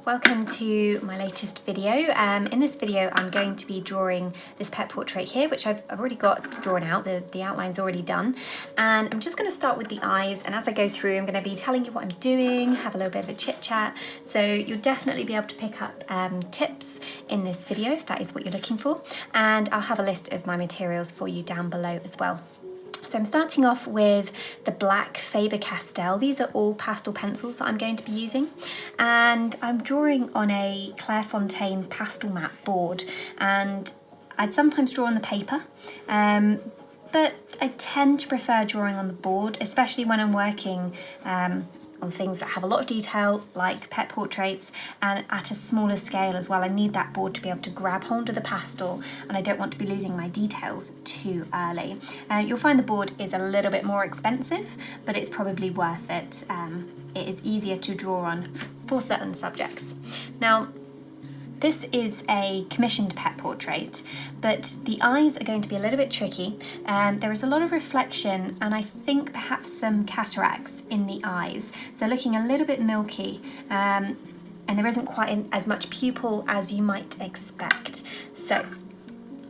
Welcome to my latest video. In this video I'm going to be drawing this pet portrait here, which I've already got drawn out, the outline's already done, and I'm just going to start with the eyes, and as I go through I'm going to be telling you what I'm doing, have a little bit of a chit chat, so you'll definitely be able to pick up tips in this video if that is what you're looking for, and I'll have a list of my materials for you down below as well. So I'm starting off with the black Faber Castell. These are all pastel pencils that I'm going to be using, and I'm drawing on a Clairefontaine Pastelmat board, and I'd sometimes draw on the paper, but I tend to prefer drawing on the board, especially when I'm working on things that have a lot of detail like pet portraits, and at a smaller scale as well. I need that board to be able to grab hold of the pastel, and I don't want to be losing my details too early. You'll find the board is a little bit more expensive, but it's probably worth it. It is easier to draw on for certain subjects. Now, this is a commissioned pet portrait, but the eyes are going to be a little bit tricky. There is a lot of reflection, and I think perhaps some cataracts in the eyes, so looking a little bit milky, and there isn't quite as much pupil as you might expect. So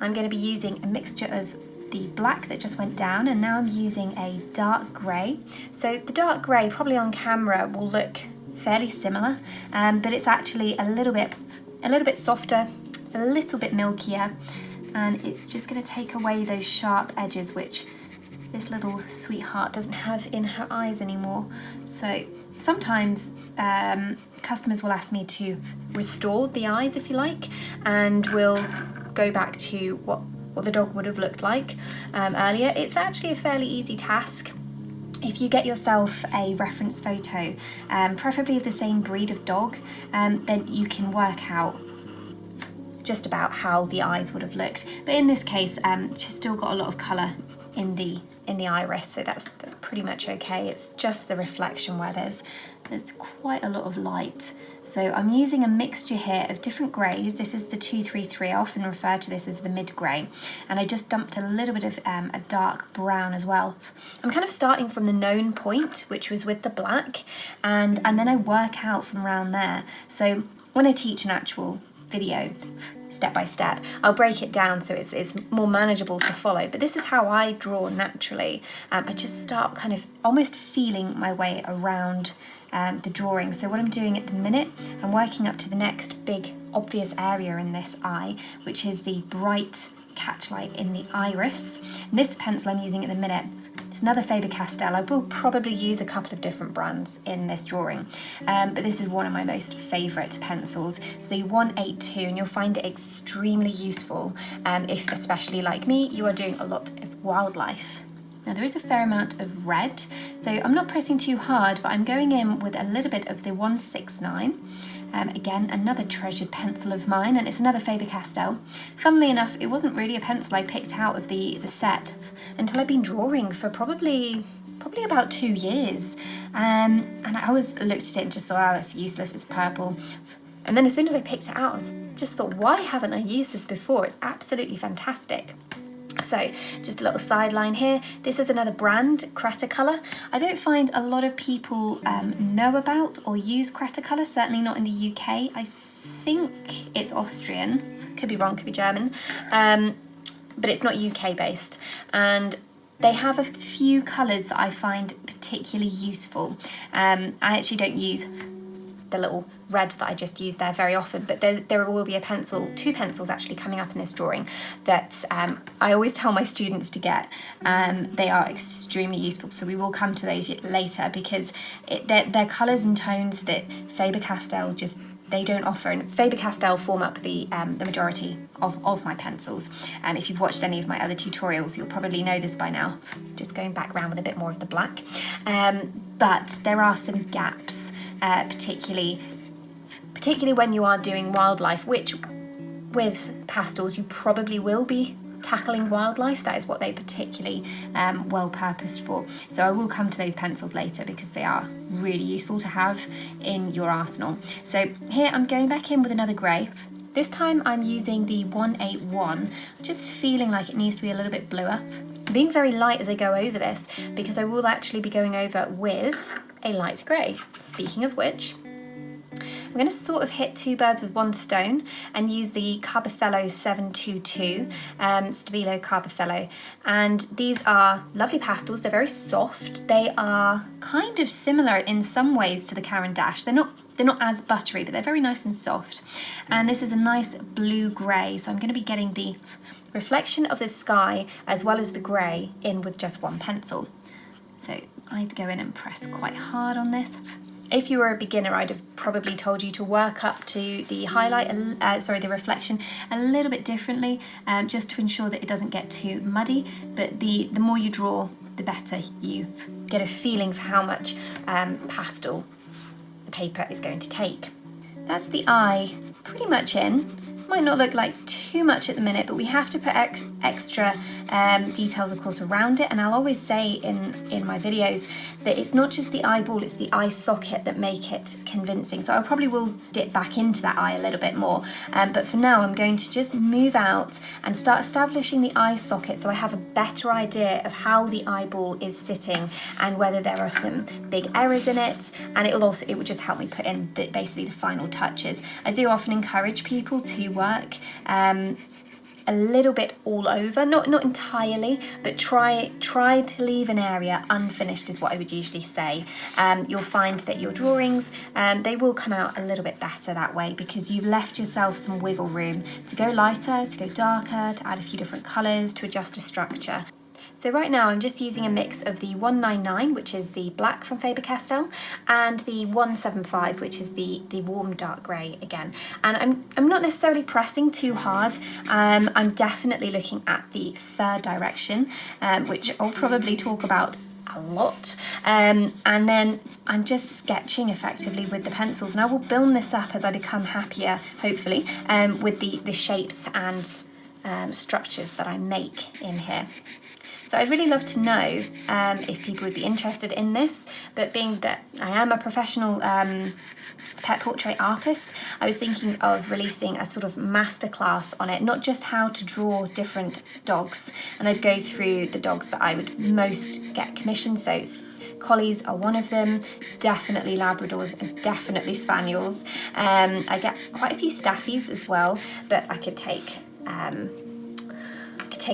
I'm going to be using a mixture of the black that just went down, and now I'm using a dark grey. So the dark grey probably on camera will look fairly similar, but it's actually a little bit softer, a little bit milkier, and it's just going to take away those sharp edges which this little sweetheart doesn't have in her eyes anymore. So sometimes customers will ask me to restore the eyes, if you like, and we'll go back to what the dog would have looked like earlier. It's actually a fairly easy task. If you get yourself a reference photo, preferably of the same breed of dog, then you can work out just about how the eyes would have looked. But in this case, she's still got a lot of colour in the iris, so that's pretty much okay. It's just the reflection where there's quite a lot of light. So I'm using a mixture here of different greys. This is the 233. I often refer to this as the mid grey, and I just dumped a little bit of a dark brown as well. I'm kind of starting from the known point, which was with the black, and then I work out from around there. So when I teach an actual video step by step, I'll break it down so it's more manageable to follow, but this is how I draw naturally. I just start kind of almost feeling my way around the drawing. So what I'm doing at the minute, I'm working up to the next big obvious area in this eye, which is the bright catchlight in the iris. And this pencil I'm using at the minute, it's another Faber Castell. I will probably use a couple of different brands in this drawing, but this is one of my most favourite pencils. It's the 182, and you'll find it extremely useful if, especially like me, you are doing a lot of wildlife. Now there is a fair amount of red, so I'm not pressing too hard, but I'm going in with a little bit of the 169. Again, another treasured pencil of mine, and it's another Faber Castell. Funnily enough, it wasn't really a pencil I picked out of the set until I'd been drawing for probably about 2 years. And I always looked at it and just thought, oh, that's useless, it's purple. And then as soon as I picked it out, I just thought, why haven't I used this before? It's absolutely fantastic. So just a little sideline here. This is another brand, Cretacolor. I don't find a lot of people know about or use Cretacolor, certainly not in the UK. I think it's Austrian, could be wrong, could be German, but it's not UK based. And they have a few colours that I find particularly useful. I actually don't use the little red that I just used there very often, but there will be two pencils actually coming up in this drawing that I always tell my students to get. They are extremely useful, so we will come to those later, because they're colours and tones that Faber Castell they don't offer, and Faber Castell form up the majority of my pencils. If you've watched any of my other tutorials, you'll probably know this by now, just going back around with a bit more of the black. But there are some gaps, particularly when you are doing wildlife, which with pastels you probably will be tackling wildlife. That is what they particularly well purposed for. So I will come to those pencils later because they are really useful to have in your arsenal. So here I'm going back in with another grey. This time I'm using the 181, just feeling like it needs to be a little bit bluer. I'm being very light as I go over this because I will actually be going over with a light grey. Speaking of which, I'm going to sort of hit two birds with one stone and use the Carbothello 722, Stabilo Carbothello. And these are lovely pastels. They're very soft. They are kind of similar in some ways to the Caran d'Ache. They're not as buttery, but they're very nice and soft. And this is a nice blue-grey, so I'm going to be getting the reflection of the sky as well as the grey in with just one pencil. So I'd go in and press quite hard on this. If you were a beginner, I'd have probably told you to work up to the the reflection a little bit differently, just to ensure that it doesn't get too muddy. But the more you draw, the better you get a feeling for how much pastel the paper is going to take. That's the eye pretty much in. Might not look like too much at the minute, but we have to put extra details, of course, around it. And I'll always say in my videos that it's not just the eyeball, it's the eye socket that make it convincing. So I probably will dip back into that eye a little bit more. But for now, I'm going to just move out and start establishing the eye socket so I have a better idea of how the eyeball is sitting and whether there are some big errors in it. And it would just help me put in basically the final touches. I do often encourage people to work a little bit all over, not entirely, but try to leave an area unfinished is what I would usually say. You'll find that your drawings, they will come out a little bit better that way because you've left yourself some wiggle room to go lighter, to go darker, to add a few different colours, to adjust a structure. So right now I'm just using a mix of the 199, which is the black from Faber Castell, and the 175, which is the warm dark grey again. And I'm not necessarily pressing too hard. I'm definitely looking at the third direction, which I'll probably talk about a lot. And then I'm just sketching effectively with the pencils, and I will build this up as I become happier, hopefully, with the shapes and structures that I make in here. So I'd really love to know if people would be interested in this, but being that I am a professional pet portrait artist, I was thinking of releasing a sort of masterclass on it, not just how to draw different dogs, and I'd go through the dogs that I would most get commissioned. So collies are one of them, definitely Labradors and definitely Spaniels. I get quite a few Staffies as well, but I could take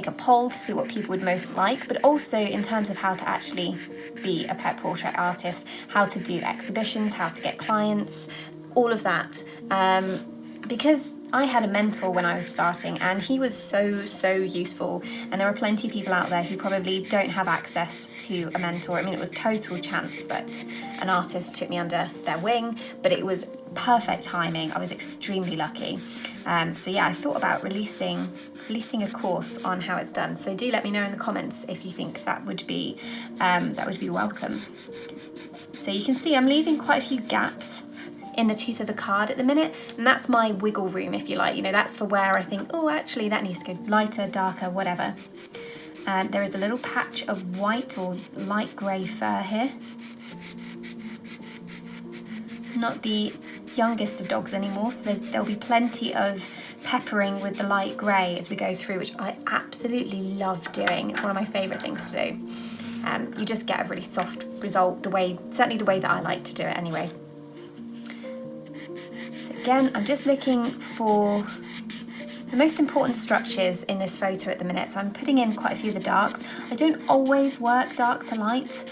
a poll to see what people would most like, but also in terms of how to actually be a pet portrait artist, how to do exhibitions, how to get clients, all of that. Because I had a mentor when I was starting and he was so useful, and there are plenty of people out there who probably don't have access to a mentor. I mean, it was total chance that an artist took me under their wing, but it was perfect timing. I was extremely lucky. So yeah, I thought about releasing a course on how it's done. So do let me know in the comments if you think that would be welcome. So you can see I'm leaving quite a few gaps in the tooth of the card at the minute, and that's my wiggle room, if you like. You know, that's for where I think, oh, actually that needs to go lighter, darker, whatever. There is a little patch of white or light grey fur here. Not the youngest of dogs anymore, so there'll be plenty of peppering with the light grey as we go through, which I absolutely love doing. It's one of my favourite things to do. You just get a really soft result, certainly the way that I like to do it anyway. So again, I'm just looking for the most important structures in this photo at the minute, so I'm putting in quite a few of the darks. I don't always work dark to light.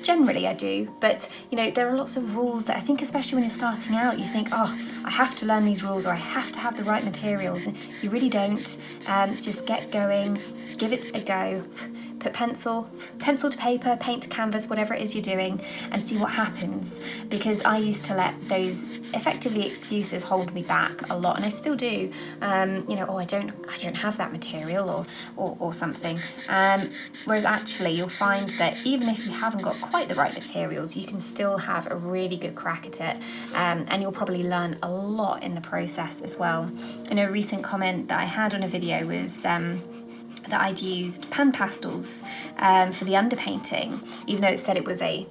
Generally I do, but you know, there are lots of rules that I think, especially when you're starting out, you think, oh, I have to learn these rules, or I have to have the right materials, and you really don't. Just get going, give it a go. Put pencil to paper, paint to canvas, whatever it is you're doing, and see what happens. Because I used to let those effectively excuses hold me back a lot, and I still do. You know, oh, I don't have that material, or something. Whereas actually, you'll find that even if you haven't got quite the right materials, you can still have a really good crack at it, and you'll probably learn a lot in the process as well. And a recent comment that I had on a video was that I'd used pan pastels for the underpainting, even though it said it was a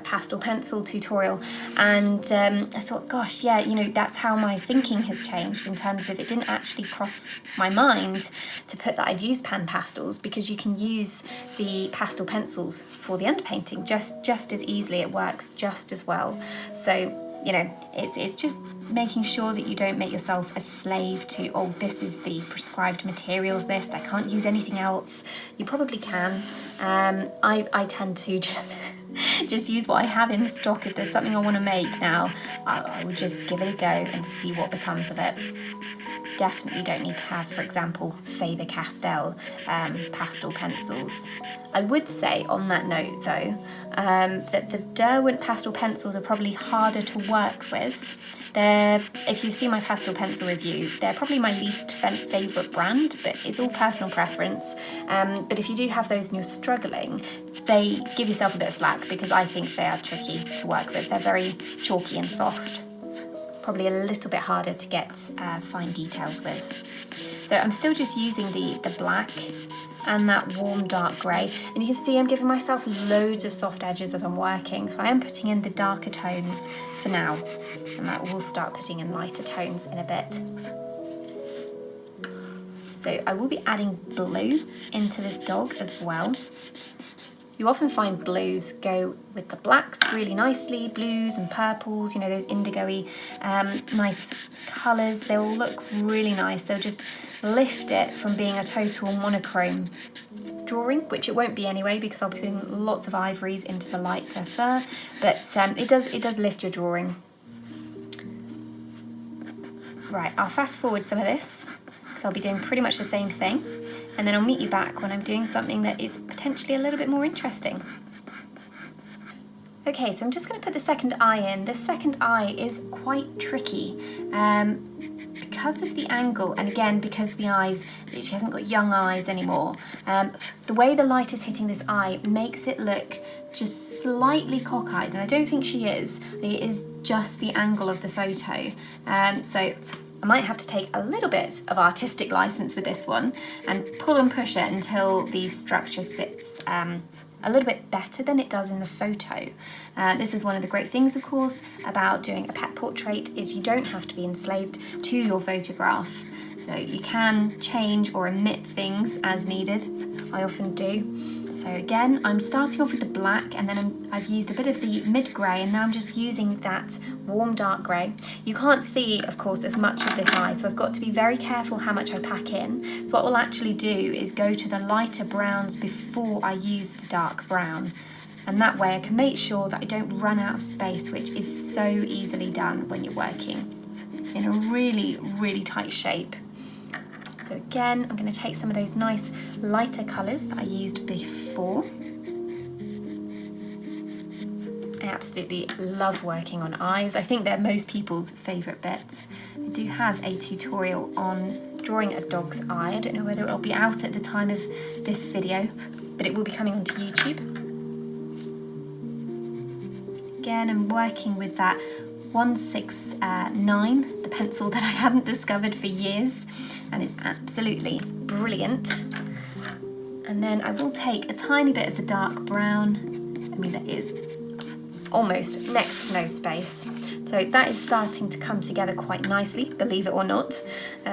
pastel pencil tutorial, and I thought, gosh, yeah, you know, that's how my thinking has changed in terms of it didn't actually cross my mind to put that I'd used pan pastels, because you can use the pastel pencils for the underpainting just as easily. It works just as well. So you know, it's just making sure that you don't make yourself a slave to, oh, this is the prescribed materials list, I can't use anything else. You probably can. I tend to just use what I have in stock. If there's something I want to make now, I would just give it a go and see what becomes of it. Definitely don't need to have, for example, Faber Castell pastel pencils. I would say on that note though, that the Derwent pastel pencils are probably harder to work with. If you've seen my pastel pencil review, they're probably my least favourite brand, but it's all personal preference. But if you do have those and you're struggling, they give yourself a bit of slack, because I think they are tricky to work with. They're very chalky and soft. Probably a little bit harder to get fine details with. So I'm still just using the black and that warm dark grey, and you can see I'm giving myself loads of soft edges as I'm working, so I am putting in the darker tones for now, and that will start putting in lighter tones in a bit. So I will be adding blue into this dog as well. You often find blues go with the blacks really nicely, blues and purples, you know, those indigo-y nice colours. They'll look really nice. They'll just lift it from being a total monochrome drawing, which it won't be anyway, because I'll be putting lots of ivories into the lighter fur, but it does lift your drawing. Right, I'll fast forward some of this, because I'll be doing pretty much the same thing, and then I'll meet you back when I'm doing something that is potentially a little bit more interesting. Okay, so I'm just going to put the second eye in. This second eye is quite tricky because of the angle, and again because the eyes, she hasn't got young eyes anymore. The way the light is hitting this eye makes it look just slightly cockeyed, and I don't think she is. It is just the angle of the photo. So I might have to take a little bit of artistic license with this one and pull and push it until the structure sits a little bit better than it does in the photo. This is one of the great things, of course, about doing a pet portrait, is you don't have to be enslaved to your photograph. So you can change or omit things as needed. I often do. So again, I'm starting off with the black, and then I've used a bit of the mid-grey, and now I'm just using that warm dark grey. You can't see, of course, as much of this eye, so I've got to be very careful how much I pack in. So what we'll actually do is go to the lighter browns before I use the dark brown. And that way I can make sure that I don't run out of space, which is so easily done when you're working in a really, really tight shape. So again, I'm going to take some of those nice lighter colours that I used before. I absolutely love working on eyes. I think they're most people's favourite bit. I do have a tutorial on drawing a dog's eye. I don't know whether it'll be out at the time of this video, but it will be coming onto YouTube. Again, I'm working with that 169, the pencil that I hadn't discovered for years, and it's absolutely brilliant. And then I will take a tiny bit of the dark brown. I mean, there is almost next to no space. So that is starting to come together quite nicely, believe it or not.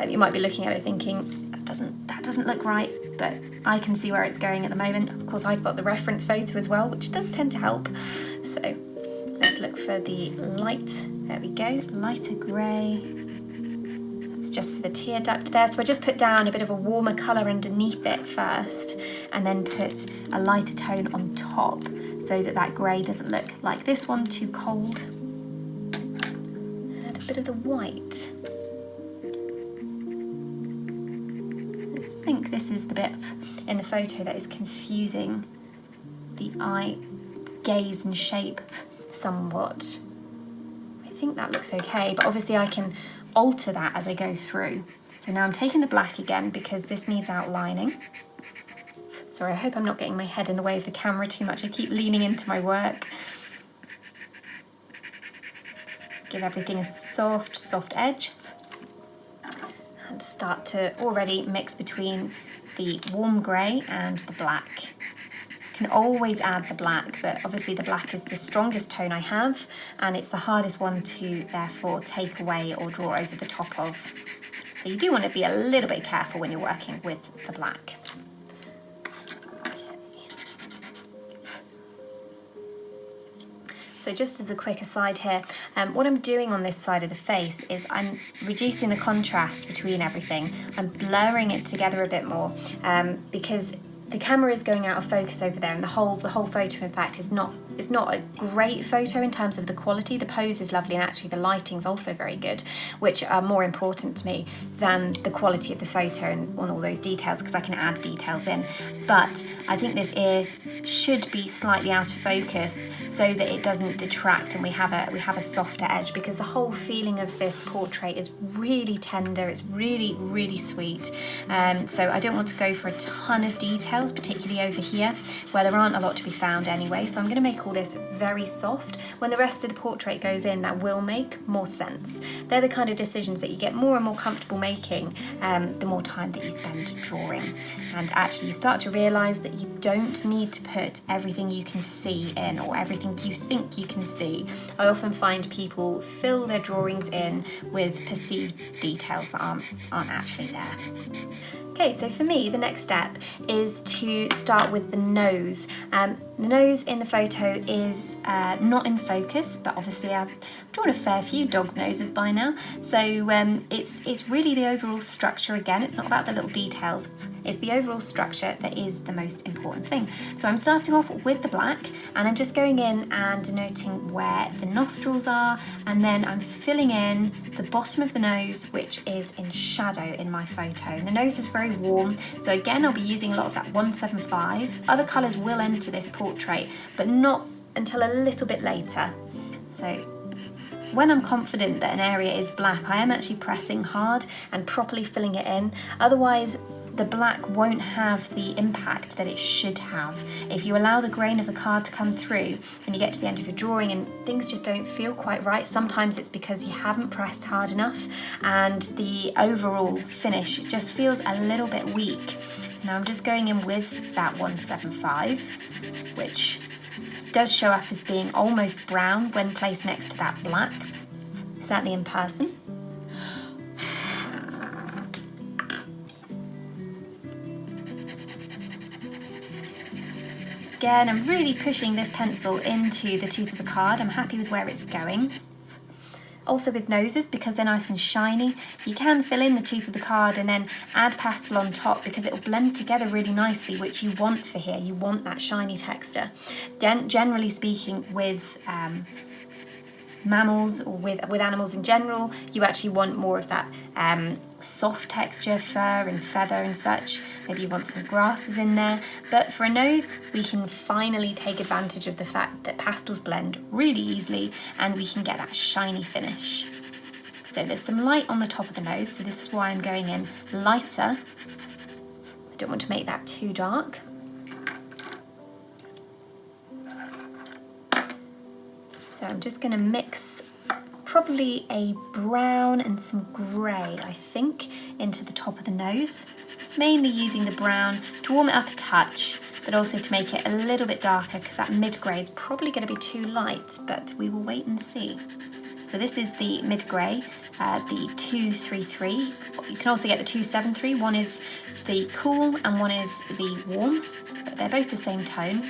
You might be looking at it thinking, that doesn't look right, but I can see where it's going at the moment. Of course, I've got the reference photo as well, which does tend to help. So let's look for the light, there we go, lighter grey. That's just for the tear duct there. So I just put down a bit of a warmer colour underneath it first, and then put a lighter tone on top so that that grey doesn't look like this one, too cold. Add a bit of the white. I think this is the bit in the photo that is confusing the eye gaze and shape somewhat. I think that looks okay, but obviously I can alter that as I go through. So now I'm taking the black again because this needs outlining. Sorry, I hope I'm not getting my head in the way of the camera too much. I keep leaning into my work. Give everything a soft edge. And start to already mix between the warm grey and the black. Can always add the black, but obviously the black is the strongest tone I have, and it's the hardest one to therefore take away or draw over the top of. So you do want to be a little bit careful when you're working with the black. Okay. So just as a quick aside here, what I'm doing on this side of the face is I'm reducing the contrast between everything. I'm blurring it together a bit more because the camera is going out of focus over there, and the whole photo in fact is not a great photo in terms of the quality. The pose is lovely, and actually the lighting's also very good, which are more important to me than the quality of the photo and on all those details, because I can add details in. But I think this ear should be slightly out of focus so that it doesn't detract and we have a softer edge, because the whole feeling of this portrait is really tender. It's really sweet. So I don't want to go for a ton of details, particularly over here where there aren't a lot to be found anyway. So I'm going to make all this very soft. When the rest of the portrait goes in, that will make more sense. They're the kind of decisions that you get more and more comfortable making the more time that you spend drawing. And actually you start to realise that you don't need to put everything you can see in, or everything you think you can see. I often find people fill their drawings in with perceived details that aren't actually there. Okay, so for me, the next step is to start with the nose. The nose in the photo is not in focus, but obviously I've drawn a fair few dogs' noses by now. So it's really the overall structure again. It's not about the little details. It's the overall structure that is the most important thing. So I'm starting off with the black, and I'm just going in and denoting where the nostrils are, and then I'm filling in the bottom of the nose, which is in shadow in my photo. And the nose is very warm, so again I'll be using a lot of that 175. Other colours will enter this portrait, but not until a little bit later. So when I'm confident that an area is black, I am actually pressing hard and properly filling it in. Otherwise, the black won't have the impact that it should have. If you allow the grain of the card to come through and you get to the end of your drawing and things just don't feel quite right, sometimes it's because you haven't pressed hard enough and the overall finish just feels a little bit weak. Now I'm just going in with that 175, which does show up as being almost brown when placed next to that black, certainly in person. Again, I'm really pushing this pencil into the tooth of the card. I'm happy with where it's going. Also with noses, because they're nice and shiny, you can fill in the tooth of the card and then add pastel on top, because it will blend together really nicely, which you want for here. You want that shiny texture. Generally speaking, with mammals or with animals in general, you actually want more of that soft texture, fur and feather and such. Maybe you want some grasses in there. But for a nose, we can finally take advantage of the fact that pastels blend really easily and we can get that shiny finish. So there's some light on the top of the nose, so this is why I'm going in lighter. I don't want to make that too dark. So I'm just going to mix probably a brown and some grey, I think, into the top of the nose. Mainly using the brown to warm it up a touch, but also to make it a little bit darker, because that mid-grey is probably going to be too light, but we will wait and see. So this is the mid-grey, the 233. You can also get the 273. One is the cool and one is the warm, but they're both the same tone.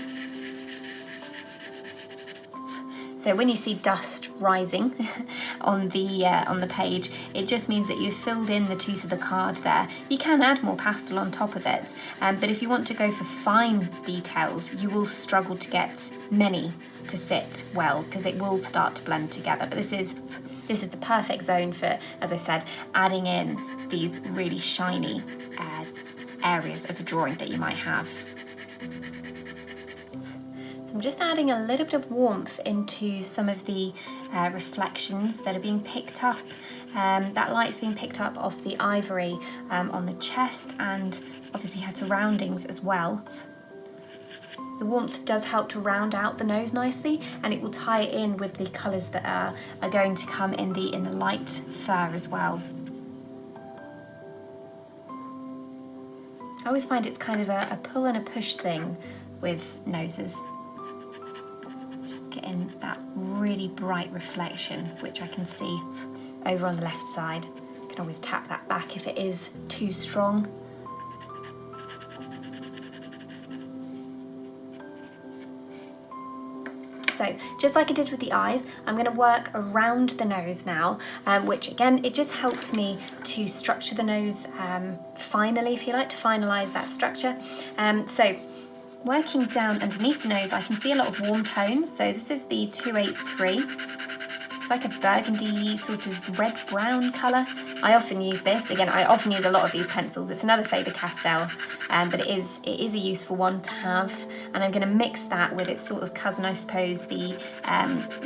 So when you see dust rising on the page, it just means that you've filled in the tooth of the card there. You can add more pastel on top of it, but if you want to go for fine details, you will struggle to get many to sit well, because it will start to blend together. But this is the perfect zone for, as I said, adding in these really shiny areas of the drawing that you might have. I'm just adding a little bit of warmth into some of the reflections that are being picked up. That light's being picked up off the ivory on the chest, and obviously her surroundings as well. The warmth does help to round out the nose nicely, and it will tie it in with the colours that are going to come in the light fur as well. I always find it's kind of a pull and a push thing with noses. In that really bright reflection, which I can see over on the left side. I can always tap that back if it is too strong. So just like I did with the eyes, I'm going to work around the nose now, which again, it just helps me to structure the nose finally, if you like, to finalise that structure. So working down underneath the nose, I can see a lot of warm tones. So this is the 283. It's like a burgundy sort of red-brown colour. I often use this. Again, I often use a lot of these pencils. It's another Faber Castell, but it is a useful one to have. And I'm going to mix that with its sort of cousin, I suppose, the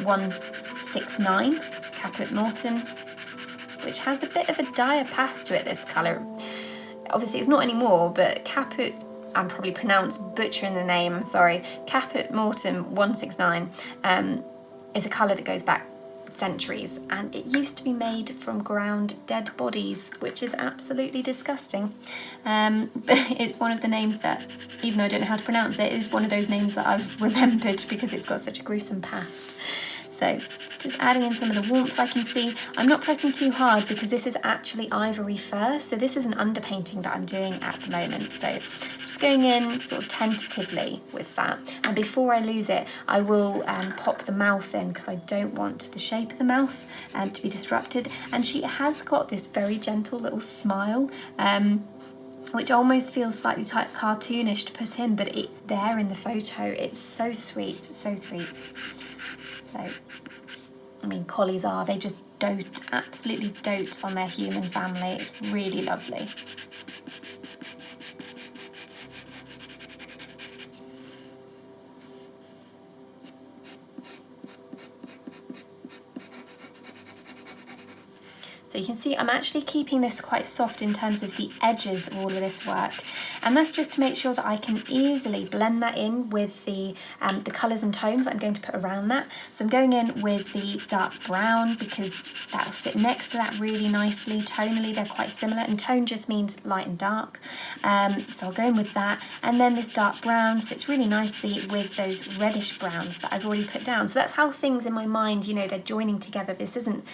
169 Caput Morton, which has a bit of a diapass to it, this colour. Obviously, it's not anymore, but Caput, I'm probably butchering the name, I'm sorry. Caput Morton 169 is a colour that goes back centuries, and it used to be made from ground dead bodies, which is absolutely disgusting. But it's one of the names that, even though I don't know how to pronounce it, is one of those names that I've remembered because it's got such a gruesome past. So just adding in some of the warmth I can see. I'm not pressing too hard because this is actually ivory fur, so this is an underpainting that I'm doing at the moment. So just going in sort of tentatively with that, and before I lose it, I will pop the mouth in because I don't want the shape of the mouth to be disrupted. And she has got this very gentle little smile, which almost feels slightly cartoonish to put in, but it's there in the photo. It's so sweet, so sweet. So, I mean, collies they just dote, absolutely dote on their human family. It's really lovely. So you can see I'm actually keeping this quite soft in terms of the edges of all of this work. And that's just to make sure that I can easily blend that in with the colours and tones that I'm going to put around that. So I'm going in with the dark brown because that will sit next to that really nicely. Tonally, they're quite similar, and tone just means light and dark. So I'll go in with that. And then this dark brown sits really nicely with those reddish browns that I've already put down. So that's how things in my mind, you know, they're joining together. This isn't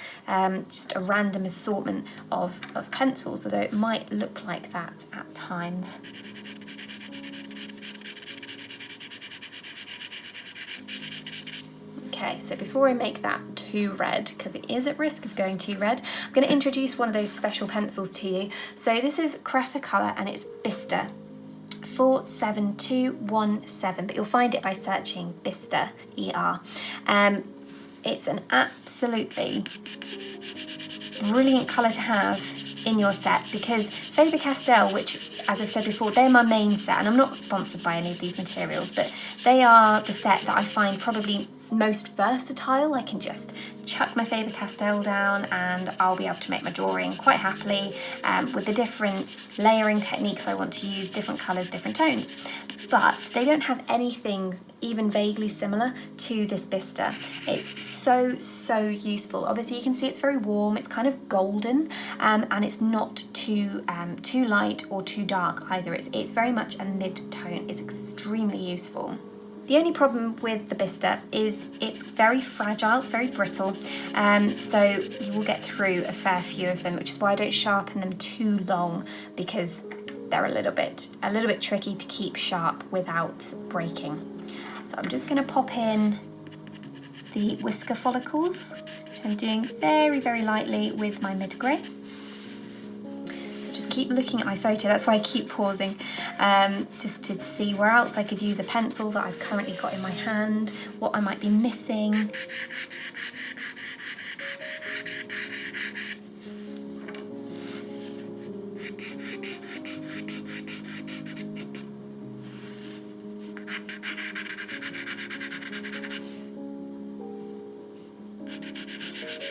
just a random assortment of pencils, although it might look like that at times. Okay, so before I make that too red, because it is at risk of going too red, I'm going to introduce one of those special pencils to you. So this is Cretacolor and it's Bista 47217, but you'll find it by searching Bista, ER. It's an absolutely brilliant colour to have in your set because Faber Castell, which, as I've said before, they're my main set, and I'm not sponsored by any of these materials, but they are the set that I find probably most versatile. I can just chuck my Faber Castell down and I'll be able to make my drawing quite happily with the different layering techniques I want to use, different colours, different tones. But they don't have anything even vaguely similar to this Bista. It's so useful. Obviously you can see it's very warm, it's kind of golden, and it's not too light or too dark either. It's very much a mid-tone. It's extremely useful. The only problem with the Bista is it's very fragile, it's very brittle, so you will get through a fair few of them, which is why I don't sharpen them too long, because they're a little bit tricky to keep sharp without breaking. So I'm just going to pop in the whisker follicles, which I'm doing very lightly with my mid-grey. Just keep looking at my photo, that's why I keep pausing, just to see where else I could use a pencil that I've currently got in my hand, what I might be missing.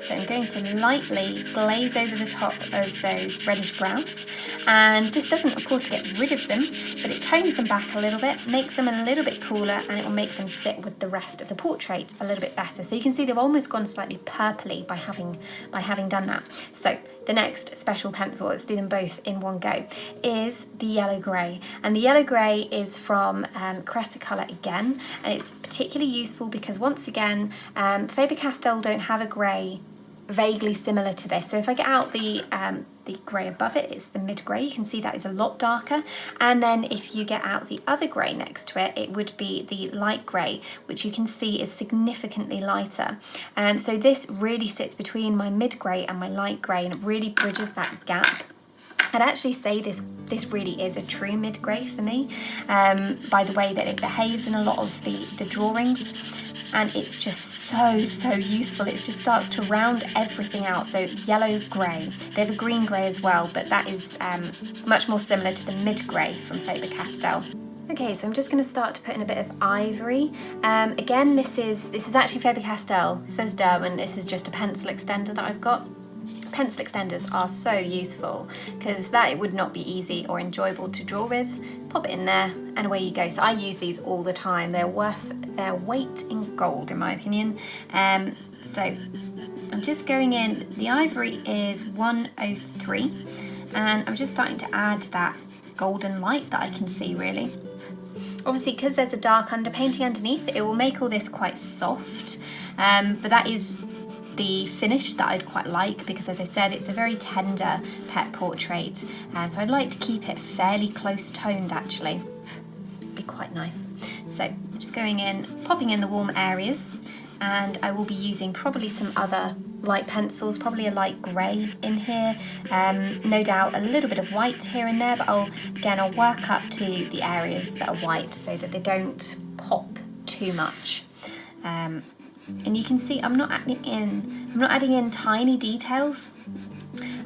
So I'm going to lightly glaze over the top of those reddish browns, and this doesn't of course get rid of them, but it tones them back a little bit, makes them a little bit cooler, and it will make them sit with the rest of the portrait a little bit better. So you can see they've almost gone slightly purpley by having done that. So the next special pencil, let's do them both in one go, is the yellow grey, and the yellow grey is from Cretacolor again, and it's particularly useful because once again Faber Castell don't have a grey vaguely similar to this. So if I get out the grey above it, it's the mid grey. You can see that is a lot darker. And then if you get out the other grey next to it, it would be the light grey, which you can see is significantly lighter. So this really sits between my mid grey and my light grey, and it really bridges that gap. I'd actually say this really is a true mid grey for me, by the way that it behaves in a lot of the drawings. And it's just so useful. It just starts to round everything out. So yellow grey, they have a green grey as well, but that is much more similar to the mid grey from Faber Castell. Okay, so I'm just going to start to put in a bit of ivory. Again, this is actually Faber Castell. It says Derwent. This is just a pencil extender that I've got. Pencil extenders are so useful because it would not be easy or enjoyable to draw with. Pop it in there and away you go. So I use these all the time. They're worth their weight in gold in my opinion. So I'm just going in, the ivory is 103 and I'm just starting to add that golden light that I can see really. Obviously because there's a dark underpainting underneath, it will make all this quite soft, but that is the finish that I'd quite like because, as I said, it's a very tender pet portrait, and so I'd like to keep it fairly close toned actually. Be quite nice. So I'm just going in, popping in the warm areas, and I will be using probably some other light pencils, probably a light grey in here, no doubt a little bit of white here and there, but I'll work up to the areas that are white so that they don't pop too much. And you can see I'm not adding in tiny details.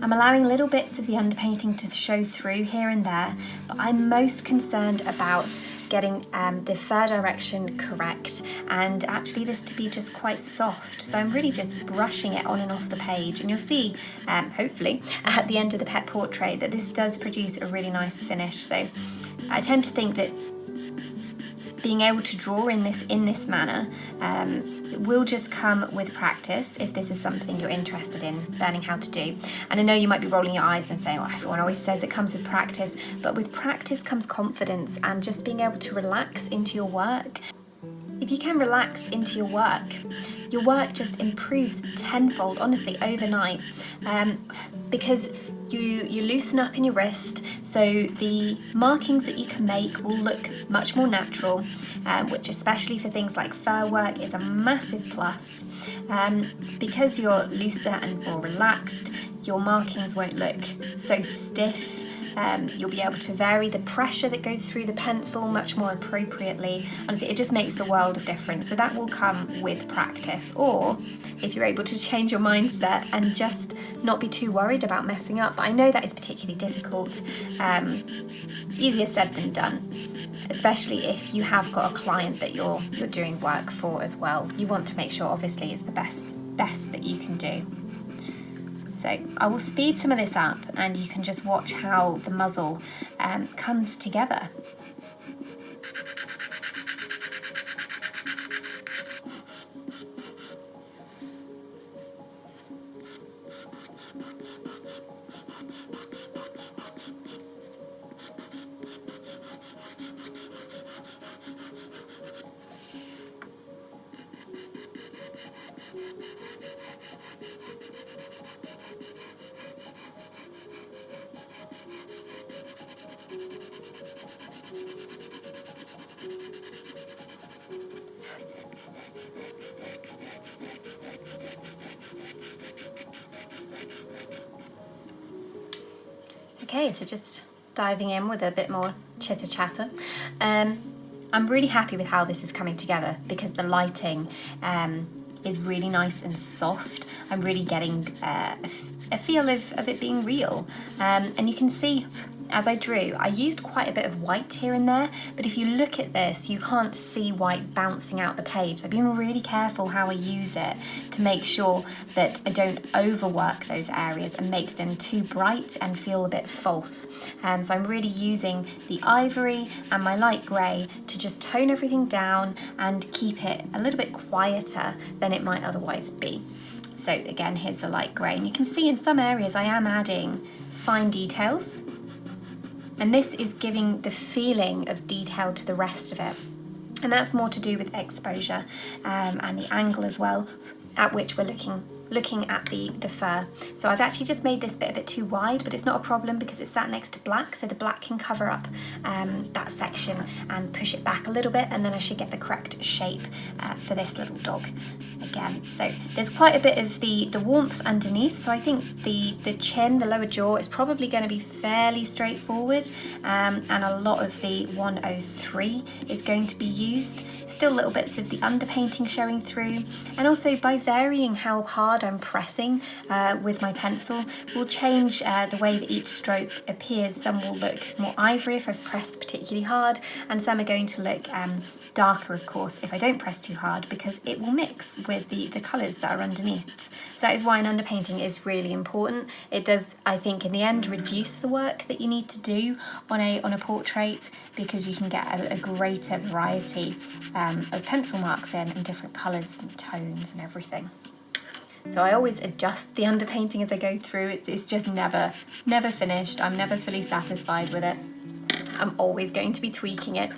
I'm allowing little bits of the underpainting to show through here and there, but I'm most concerned about getting the fur direction correct and actually this to be just quite soft. So I'm really just brushing it on and off the page, and you'll see, hopefully, at the end of the pet portrait that this does produce a really nice finish. So I tend to think that being able to draw in this manner will just come with practice if this is something you're interested in learning how to do. And I know you might be rolling your eyes and saying, well, everyone always says it comes with practice, but with practice comes confidence and just being able to relax into your work. If you can relax into your work just improves tenfold, honestly, overnight, because you loosen up in your wrist, so the markings that you can make will look much more natural, which especially for things like fur work is a massive plus. Because you're looser and more relaxed, your markings won't look so stiff. You'll be able to vary the pressure that goes through the pencil much more appropriately. Honestly, it just makes the world of difference. So that will come with practice. Or if you're able to change your mindset and just not be too worried about messing up. But I know that is particularly difficult. Easier said than done, especially if you have got a client that you're doing work for as well. You want to make sure, obviously, it's the best that you can do. So I will speed some of this up and you can just watch how the muzzle comes together. Okay, so just diving in with a bit more chitter chatter. I'm really happy with how this is coming together because the lighting is really nice and soft. I'm really getting a feel of it being real. And you can see as I drew, I used quite a bit of white here and there, but if you look at this, you can't see white bouncing out the page. So I've been really careful how I use it to make sure that I don't overwork those areas and make them too bright and feel a bit false. So I'm really using the ivory and my light grey to just tone everything down and keep it a little bit quieter than it might otherwise be. So again, here's the light grey, and you can see in some areas I am adding fine details. And this is giving the feeling of detail to the rest of it. And that's more to do with exposure and the angle as well, at which we're looking looking at the fur. So I've actually just made this bit a bit too wide, but it's not a problem because it's sat next to black, so the black can cover up that section and push it back a little bit, and then I should get the correct shape for this little dog again. So there's quite a bit of the warmth underneath, so I think the chin, the lower jaw, is probably going to be fairly straightforward, and a lot of the 103 is going to be used. Still little bits of the underpainting showing through, and also by varying how hard I'm pressing with my pencil will change the way that each stroke appears. Some will look more ivory if I've pressed particularly hard, and some are going to look darker, of course, if I don't press too hard, because it will mix with the colours that are underneath. So that is why an underpainting is really important. It does, I think, in the end reduce the work that you need to do on a portrait, because you can get a greater variety of pencil marks in different colours and tones and everything. So I always adjust the underpainting as I go through. It's just never finished. I'm never fully satisfied with it. I'm always going to be tweaking it,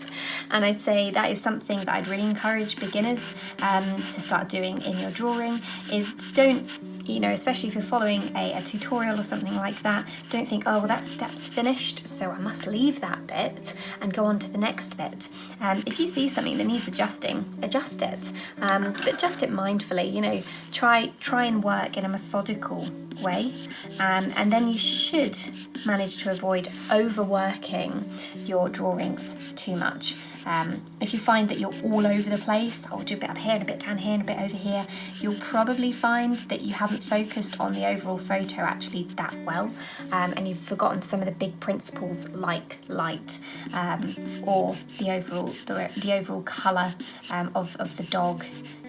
and I'd say that is something that I'd really encourage beginners to start doing in your drawing. Is don't, you know, especially if you're following a tutorial or something like that, don't think, oh well, that step's finished, so I must leave that bit and go on to the next bit. If you see something that needs adjusting, adjust it, but adjust it mindfully. You know, try and work in a methodical way, and then you should manage to avoid overworking your drawings too much. If you find that you're all over the place, I'll do a bit up here and a bit down here and a bit over here, you'll probably find that you haven't focused on the overall photo actually that well, and you've forgotten some of the big principles like light, or the overall colour of the dog.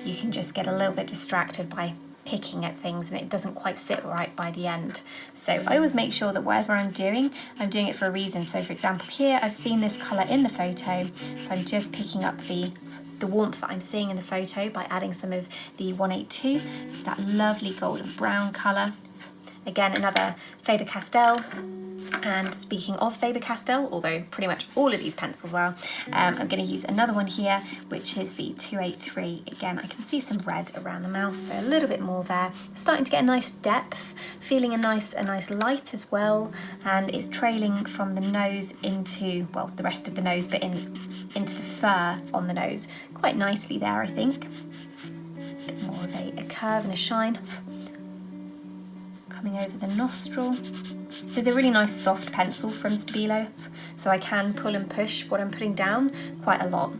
You can just get a little bit distracted by picking at things, and it doesn't quite sit right by the end. So I always make sure that whatever I'm doing it for a reason. So for example here, I've seen this colour in the photo, so I'm just picking up the warmth that I'm seeing in the photo by adding some of the 182. It's that lovely golden brown colour. Again, another Faber Castell. And speaking of Faber Castell, although pretty much all of these pencils are, I'm going to use another one here, which is the 283. Again, I can see some red around the mouth, so a little bit more there. Starting to get a nice depth, feeling a nice light as well, and it's trailing from the nose into, well, the rest of the nose, but into the fur on the nose quite nicely there, I think. A bit more of a curve and a shine coming over the nostril. This is a really nice soft pencil from Stabilo, so I can pull and push what I'm putting down quite a lot.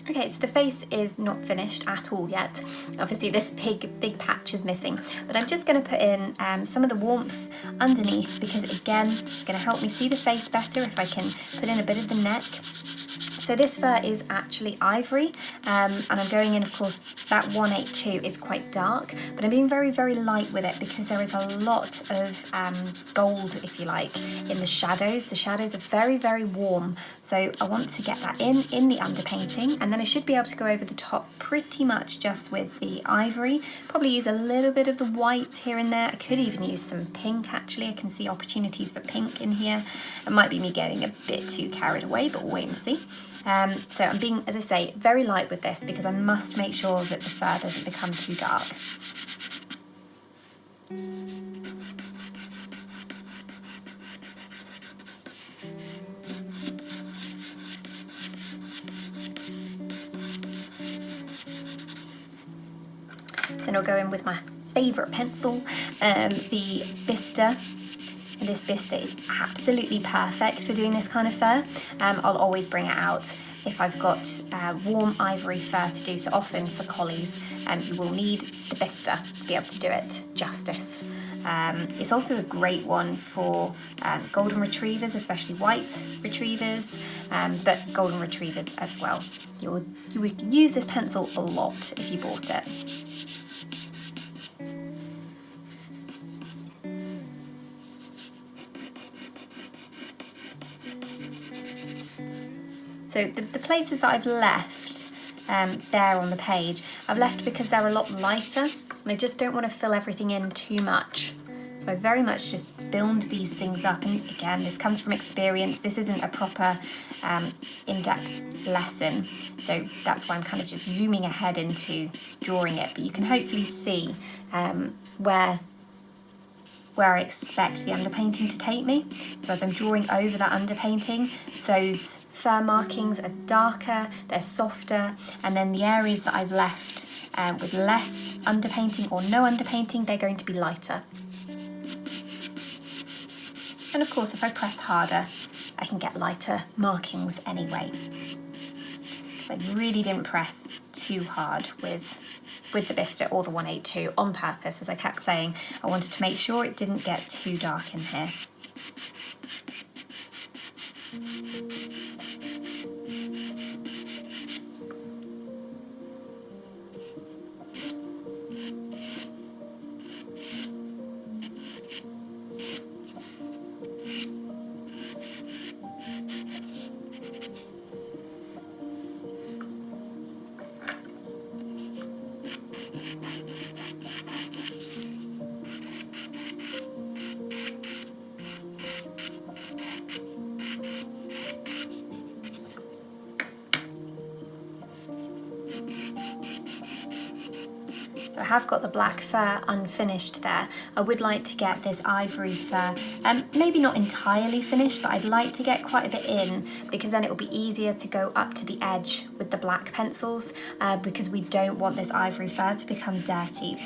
Okay, so the face is not finished at all yet. Obviously this big patch is missing, but I'm just going to put in some of the warmth underneath, because again, it's going to help me see the face better if I can put in a bit of the neck. So this fur is actually ivory, and I'm going in, of course, that 182 is quite dark, but I'm being very, very light with it because there is a lot of gold, if you like, in the shadows. The shadows are very, very warm, so I want to get that in the underpainting, and then I should be able to go over the top pretty much just with the ivory. Probably use a little bit of the white here and there. I could even use some pink, actually. I can see opportunities for pink in here. It might be me getting a bit too carried away, but we'll wait and see. So I'm being, as I say, very light with this because I must make sure that the fur doesn't become too dark. Then I'll go in with my favourite pencil, the Vista. And this Vista is absolutely perfect for doing this kind of fur. I'll always bring it out if I've got warm ivory fur to do. So often for collies, you will need the Vista to be able to do it justice. It's also a great one for golden retrievers, especially white retrievers, but golden retrievers as well. You would use this pencil a lot if you bought it. So the places that I've left there on the page, I've left because they're a lot lighter, and I just don't want to fill everything in too much. So I very much just build these things up, and again, this comes from experience. This isn't a proper in-depth lesson, so that's why I'm kind of just zooming ahead into drawing it, but you can hopefully see where I expect the underpainting to take me. So as I'm drawing over that underpainting, those fur markings are darker, they're softer, and then the areas that I've left with less underpainting or no underpainting, they're going to be lighter. And of course, if I press harder, I can get lighter markings anyway. Because I really didn't press too hard with the biscuit or the 182 on purpose. As I kept saying, I wanted to make sure it didn't get too dark in here. So I have got the black fur unfinished there. I would like to get this ivory fur, maybe not entirely finished, but I'd like to get quite a bit in, because then it will be easier to go up to the edge with the black pencils, because we don't want this ivory fur to become dirtied.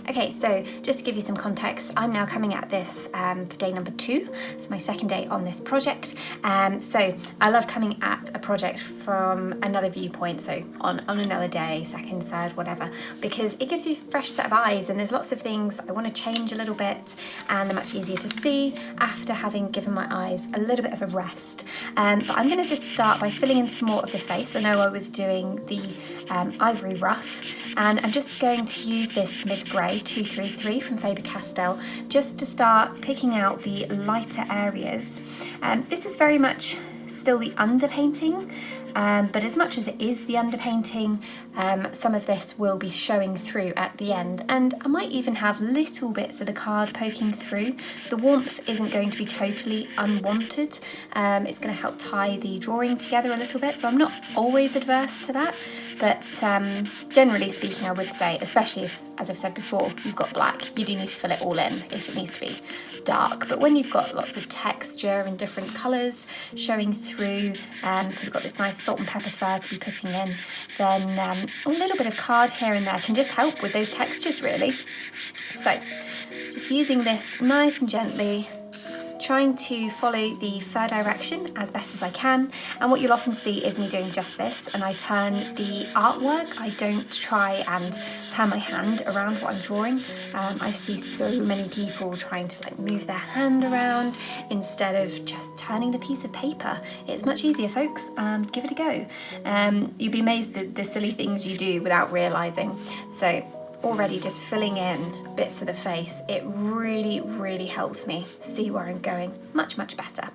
Okay, so just to give you some context, I'm now coming at this for day number 2. It's my second day on this project. So I love coming at a project from another viewpoint, so on another day, second, third, whatever, because it gives you a fresh set of eyes, and there's lots of things that I want to change a little bit, and they're much easier to see after having given my eyes a little bit of a rest. But I'm going to just start by filling in some more of the face. I know I was doing the ivory rough, and I'm just going to use this mid-grey 233 from Faber Castell just to start picking out the lighter areas. This is very much still the underpainting, but as much as it is the underpainting, some of this will be showing through at the end, and I might even have little bits of the card poking through. The warmth isn't going to be totally unwanted. It's going to help tie the drawing together a little bit, so I'm not always adverse to that, but generally speaking, I would say, especially if, as I've said before, you've got black, you do need to fill it all in if it needs to be dark. But when you've got lots of texture and different colours showing through, so we've got this nice salt and pepper fur to be putting in, then a little bit of card here and there can just help with those textures, really. So just using this nice and gently, trying to follow the fur direction as best as I can, and what you'll often see is me doing just this, and I turn the artwork. I don't try and turn my hand around what I'm drawing. I see so many people trying to move their hand around instead of just turning the piece of paper. It's much easier, folks. Give it a go. You'd be amazed at the silly things you do without realising. So already just filling in bits of the face, it really, really helps me see where I'm going much, much better.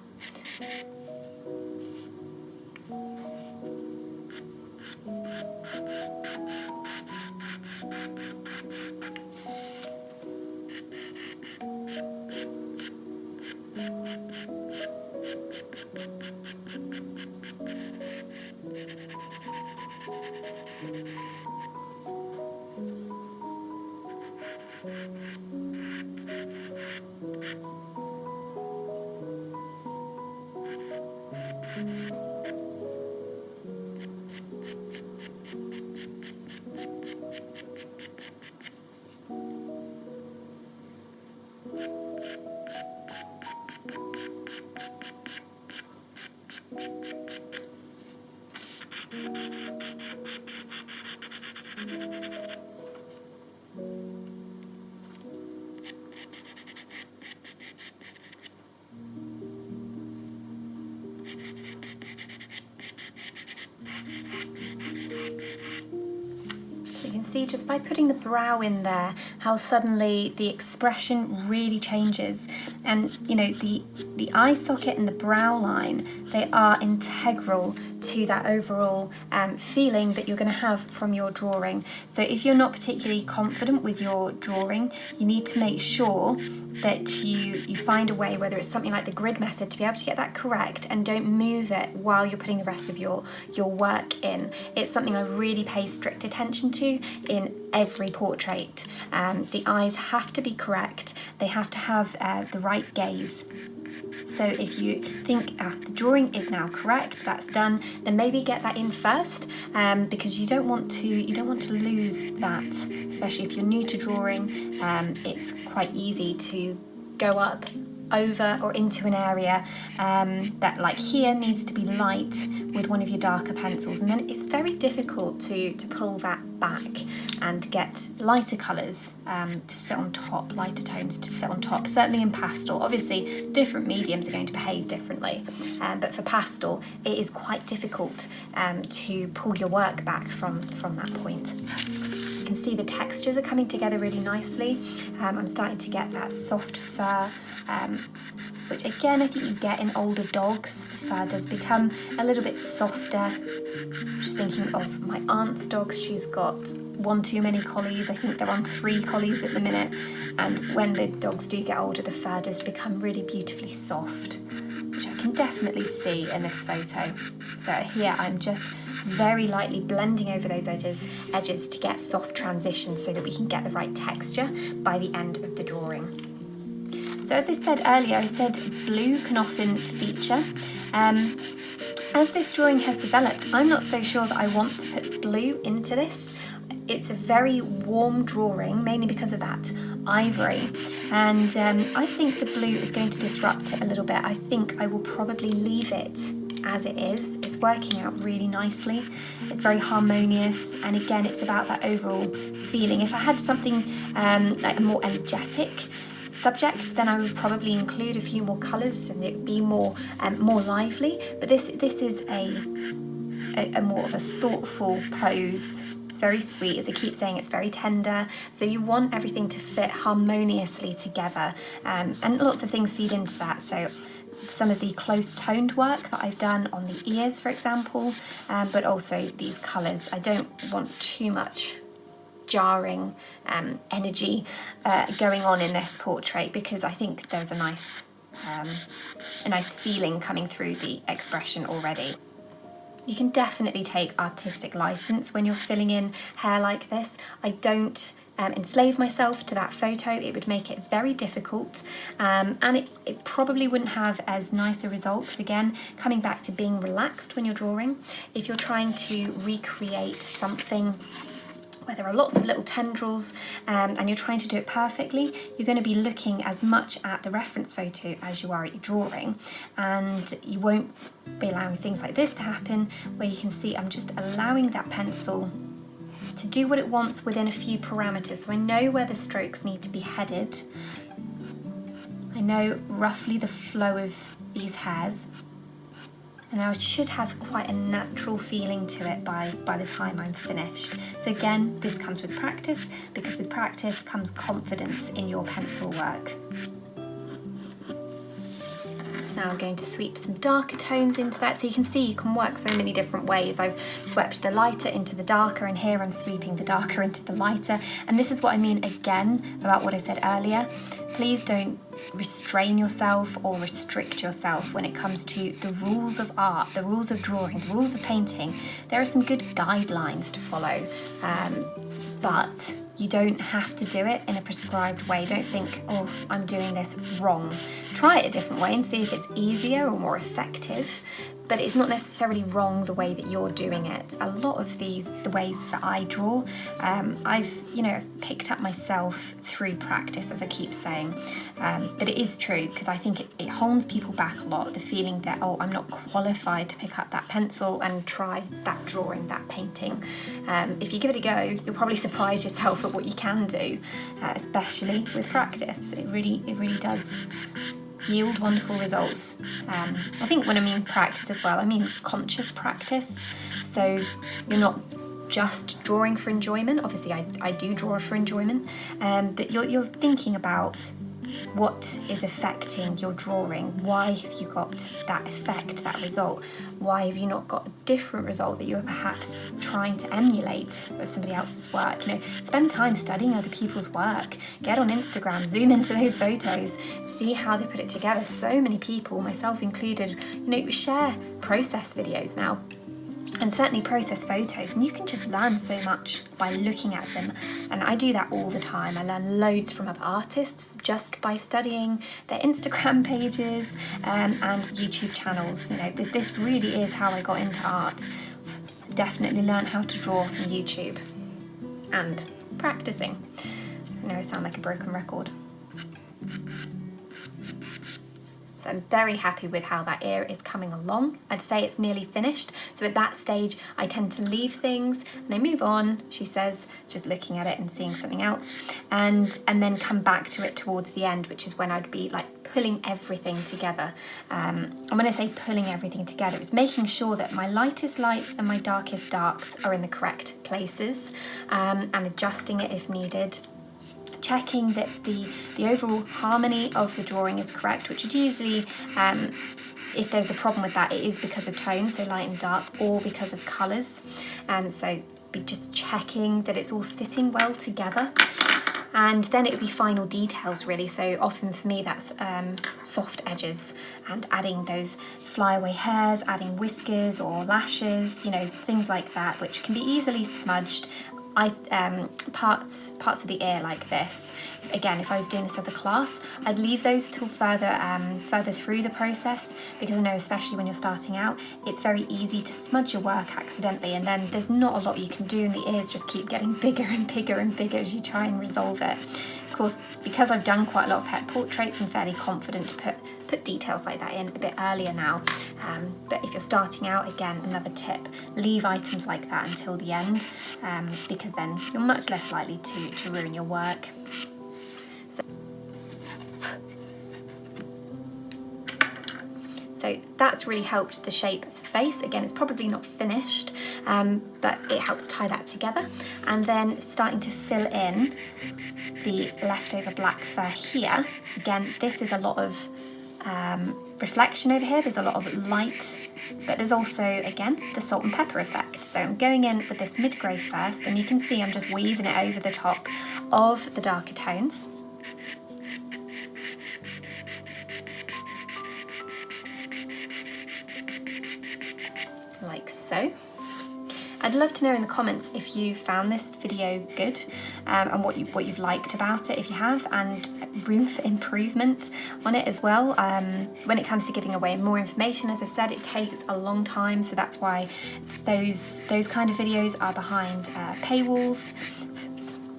You can see just by putting the brow in there how suddenly the expression really changes, and you know, the eye socket and the brow line, they are integral to that overall feeling that you're going to have from your drawing. So if you're not particularly confident with your drawing, you need to make sure that you find a way, whether it's something like the grid method, to be able to get that correct and don't move it while you're putting the rest of your work in. It's something I really pay strict attention to in every portrait. The eyes have to be correct, they have to have the right gaze. So if you think the drawing is now correct, that's done, then maybe get that in first, because you don't want to lose that, especially if you're new to drawing. It's quite easy to go up over or into an area that, like here, needs to be light with one of your darker pencils, and then it's very difficult to pull that back and get lighter colours to sit on top, lighter tones to sit on top. Certainly in pastel, obviously different mediums are going to behave differently, but for pastel it is quite difficult to pull your work back from that point. You can see the textures are coming together really nicely. I'm starting to get that soft fur, which again I think you get in older dogs. The fur does become a little bit softer. Just thinking of my aunt's dogs, she's got one too many collies. I think they're on 3 collies at the minute, and when the dogs do get older, the fur does become really beautifully soft, which I can definitely see in this photo. So here I'm just very lightly blending over those edges to get soft transitions so that we can get the right texture by the end of the drawing. So as I said earlier, I said blue can often feature. As this drawing has developed, I'm not so sure that I want to put blue into this. It's a very warm drawing, mainly because of that ivory, and I think the blue is going to disrupt it a little bit. I think I will probably leave it as it is. It's working out really nicely. It's very harmonious, and again, it's about that overall feeling. If I had something like a more energetic subject, then I would probably include a few more colours and it would be more lively. But this is a more of a thoughtful pose. It's very sweet, as I keep saying, it's very tender. So you want everything to fit harmoniously together, and lots of things feed into that. So some of the close toned work that I've done on the ears, for example, but also these colours. I don't want too much jarring energy going on in this portrait, because I think there's a nice feeling coming through the expression already. You can definitely take artistic license when you're filling in hair like this. I don't enslave myself to that photo. It would make it very difficult, and it probably wouldn't have as nice a results. Again, coming back to being relaxed when you're drawing. If you're trying to recreate something where there are lots of little tendrils and you're trying to do it perfectly, you're going to be looking as much at the reference photo as you are at your drawing, and you won't be allowing things like this to happen, where you can see I'm just allowing that pencil to do what it wants within a few parameters. So I know where the strokes need to be headed. I know roughly the flow of these hairs, and I should have quite a natural feeling to it by the time I'm finished. So again, this comes with practice, because with practice comes confidence in your pencil work. So now I'm going to sweep some darker tones into that. So you can see you can work so many different ways. I've swept the lighter into the darker, and here I'm sweeping the darker into the lighter. And this is what I mean again about what I said earlier. Please don't restrain yourself or restrict yourself when it comes to the rules of art, the rules of drawing, the rules of painting. There are some good guidelines to follow, but you don't have to do it in a prescribed way. Don't think, oh, I'm doing this wrong. Try it a different way and see if it's easier or more effective, but it's not necessarily wrong the way that you're doing it. A lot of the ways that I draw, I've picked up myself through practice, as I keep saying. But it is true, because I think it holds people back a lot, the feeling that, oh, I'm not qualified to pick up that pencil and try that drawing, that painting. If you give it a go, you'll probably surprise yourself at what you can do, especially with practice. It really does yield wonderful results. I think when I mean practice as well, I mean conscious practice. so you're not just drawing for enjoyment. Obviously I do draw for enjoyment, but you're thinking about what is affecting your drawing. Why have you got that effect, that result? Why have you not got a different result that you're perhaps trying to emulate of somebody else's work? You know, spend time studying other people's work. Get on Instagram, zoom into those photos, see how they put it together. So many people, myself included, you know, share process videos now, and certainly process photos, and you can just learn so much by looking at them. And I do that all the time. I learn loads from other artists just by studying their Instagram pages and YouTube channels. You know, this really is how I got into art. Definitely learned how to draw from YouTube and practicing. I know I sound like a broken record. So I'm very happy with how that ear is coming along. I'd say it's nearly finished. So at that stage, I tend to leave things and I move on, she says, just looking at it and seeing something else, and then come back to it towards the end, which is when I'd be like pulling everything together. And when I say pulling everything together, it's making sure that my lightest lights and my darkest darks are in the correct places, and adjusting it if needed. Checking that the overall harmony of the drawing is correct, which would usually, if there's a problem with that, it is because of tone, so light and dark, or because of colours. And so be just checking that it's all sitting well together. And then it would be final details really. So often for me that's soft edges and adding those flyaway hairs, adding whiskers or lashes, you know, things like that, which can be easily smudged. Parts of the ear like this. Again, if I was doing this as a class, I'd leave those till further through the process, because I know especially when you're starting out, it's very easy to smudge your work accidentally, and then there's not a lot you can do, and the ears just keep getting bigger and bigger and bigger as you try and resolve it. Of course, because I've done quite a lot of pet portraits, I'm fairly confident to put details like that in a bit earlier now. But if you're starting out, again, another tip, leave items like that until the end, because then you're much less likely to ruin your work. So that's really helped the shape of the face. Again, it's probably not finished, but it helps tie that together. And then starting to fill in the leftover black fur here. Again, this is a lot of reflection over here. There's a lot of light, but there's also, again, the salt and pepper effect. So I'm going in with this mid-grey first, and you can see I'm just weaving it over the top of the darker tones. Like so. I'd love to know in the comments if you found this video good, and what you've liked about it, if you have, and room for improvement on it as well. When it comes to giving away more information, as I've said, it takes a long time, so that's why those kind of videos are behind paywalls,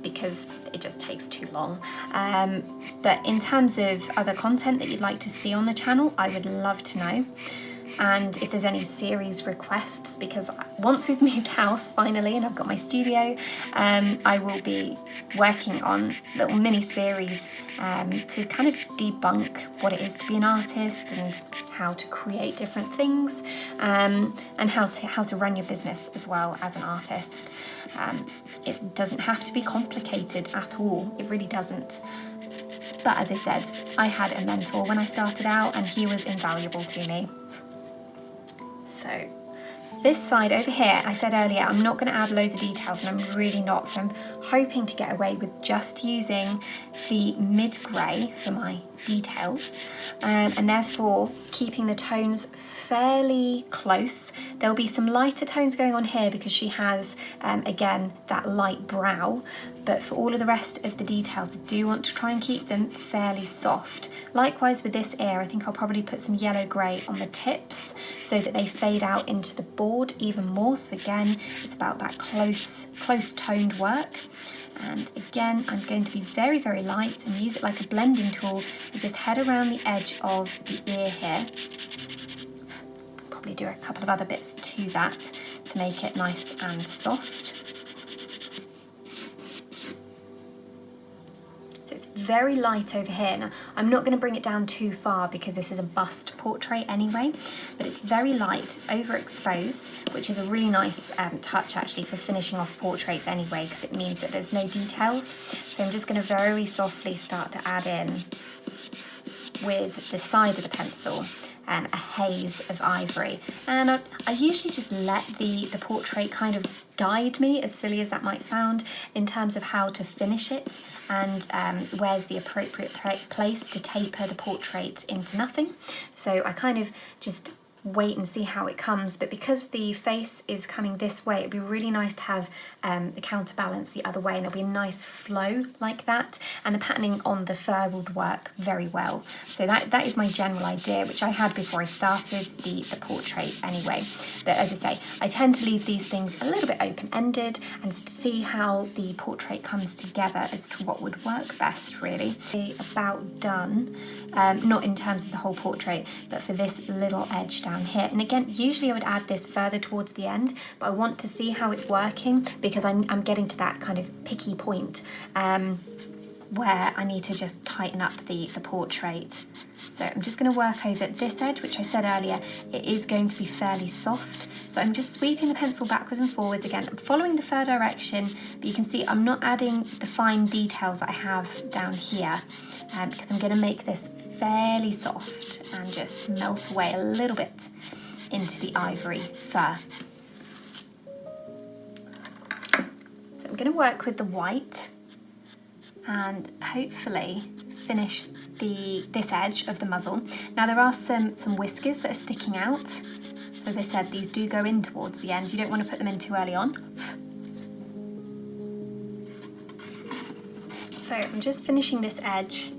because it just takes too long. But in terms of other content that you'd like to see on the channel, I would love to know. And if there's any series requests, because once we've moved house finally and I've got my studio, I will be working on little mini series to kind of debunk what it is to be an artist and how to create different things, and how to run your business as well as an artist. It doesn't have to be complicated at all, it really doesn't. But as I said, I had a mentor when I started out and he was invaluable to me. So this side over here, I said earlier, I'm not going to add loads of details, and I'm really not. So I'm hoping to get away with just using the mid-grey for my details, and therefore keeping the tones fairly close. There'll be some lighter tones going on here because she has, again, that light brow. But for all of the rest of the details, I do want to try and keep them fairly soft. Likewise with this ear, I think I'll probably put some yellow-grey on the tips so that they fade out into the board even more. So again, it's about that close toned work. And again, I'm going to be very, very light and use it like a blending tool and just head around the edge of the ear here. Probably do a couple of other bits to that to make it nice and soft. very light over here. Now, I'm not going to bring it down too far because this is a bust portrait anyway, but it's very light, it's overexposed, which is a really nice touch actually for finishing off portraits anyway, because it means that there's no details. So I'm just going to very softly start to add in with the side of the pencil a haze of ivory, and I usually just let the portrait kind of guide me, as silly as that might sound, in terms of how to finish it and where's the appropriate place to taper the portrait into nothing. So I kind of just wait and see how it comes, but because the face is coming this way, it'd be really nice to have the counterbalance the other way, and there'll be a nice flow like that, and the patterning on the fur would work very well. So that is my general idea, which I had before I started the portrait anyway. But as I say, I tend to leave these things a little bit open-ended and see how the portrait comes together as to what would work best, really. About done, not in terms of the whole portrait, but for this little edge down here. And again, usually I would add this further towards the end, but I want to see how it's working because I'm getting to that kind of picky point where I need to just tighten up the portrait. So I'm just going to work over this edge, which I said earlier, it is going to be fairly soft. So I'm just sweeping the pencil backwards and forwards again. I'm following the fur direction, but you can see I'm not adding the fine details that I have down here because I'm going to make this fairly soft and just melt away a little bit into the ivory fur. So I'm going to work with the white and hopefully finish this edge of the muzzle. Now there are some whiskers that are sticking out. So as I said, these do go in towards the end. You don't want to put them in too early on. So I'm just finishing this edge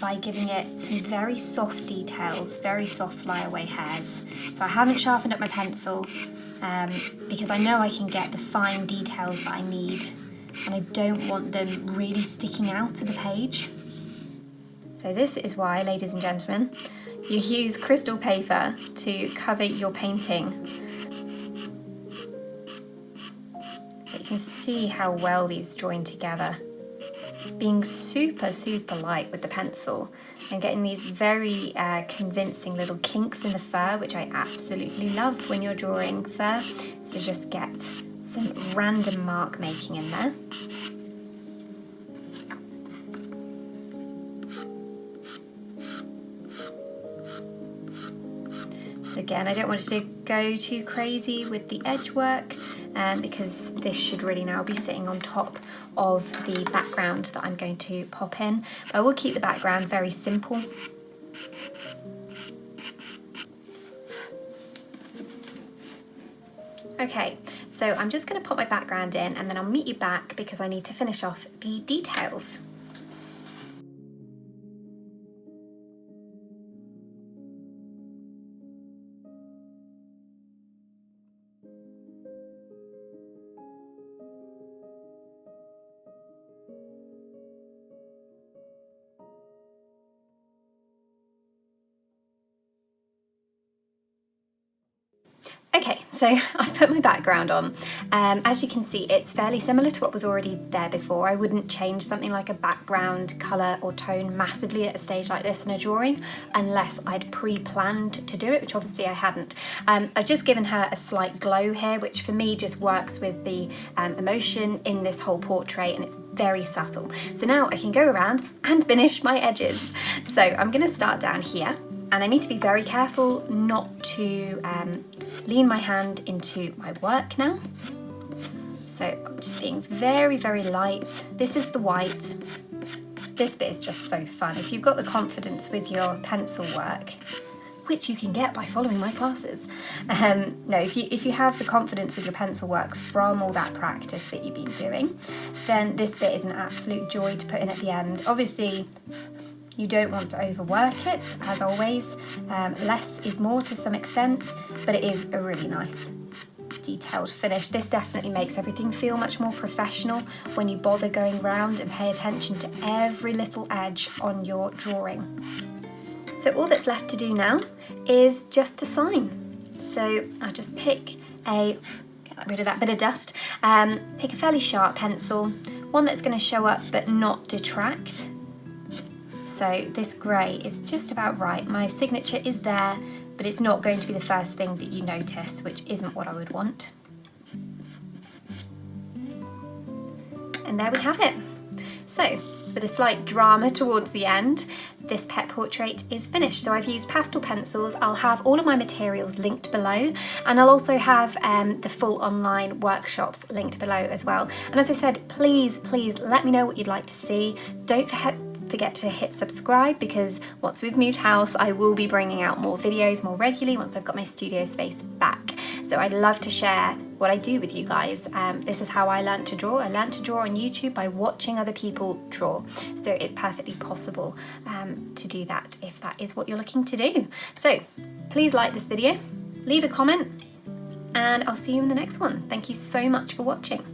by giving it some very soft details, very soft flyaway hairs. So I haven't sharpened up my pencil because I know I can get the fine details that I need, and I don't want them really sticking out of the page. So this is why, ladies and gentlemen, you use crystal paper to cover your painting. So you can see how well these join together. Being super, super light with the pencil and getting these very convincing little kinks in the fur, which I absolutely love when you're drawing fur. So just get some random mark making in there. So again, I don't want to go too crazy with the edge work because this should really now be sitting on top of the background that I'm going to pop in. But I will keep the background very simple. Okay, so I'm just going to pop my background in and then I'll meet you back because I need to finish off the details. Okay, so I've put my background on. As you can see, it's fairly similar to what was already there before. I wouldn't change something like a background colour or tone massively at a stage like this in a drawing unless I'd pre-planned to do it, which obviously I hadn't. I've just given her a slight glow here, which for me just works with the emotion in this whole portrait, and it's very subtle. So now I can go around and finish my edges. So I'm going to start down here. And I need to be very careful not to lean my hand into my work now. So I'm just being very, very light. This is the white. This bit is just so fun. If you've got the confidence with your pencil work, which you can get by following my classes. No, if you have the confidence with your pencil work from all that practice that you've been doing, then this bit is an absolute joy to put in at the end. Obviously, you don't want to overwork it, as always. Less is more to some extent, but it is a really nice detailed finish. This definitely makes everything feel much more professional when you bother going around and pay attention to every little edge on your drawing. So all that's left to do now is just to sign. So I'll just get rid of that bit of dust, pick a fairly sharp pencil, one that's going to show up but not detract. So this grey is just about right. My signature is there, but it's not going to be the first thing that you notice, which isn't what I would want. And there we have it. So, with a slight drama towards the end, this pet portrait is finished. So I've used pastel pencils. I'll have all of my materials linked below, and I'll also have the full online workshops linked below as well. And as I said, please let me know what you'd like to see. Don't forget to hit subscribe, because once we've moved house, I will be bringing out more videos more regularly once I've got my studio space back. So I'd love to share what I do with you guys. This is how I learned to draw. I learned to draw on YouTube by watching other people draw. So it's perfectly possible to do that if that is what you're looking to do. So please like this video, leave a comment, and I'll see you in the next one. Thank you so much for watching.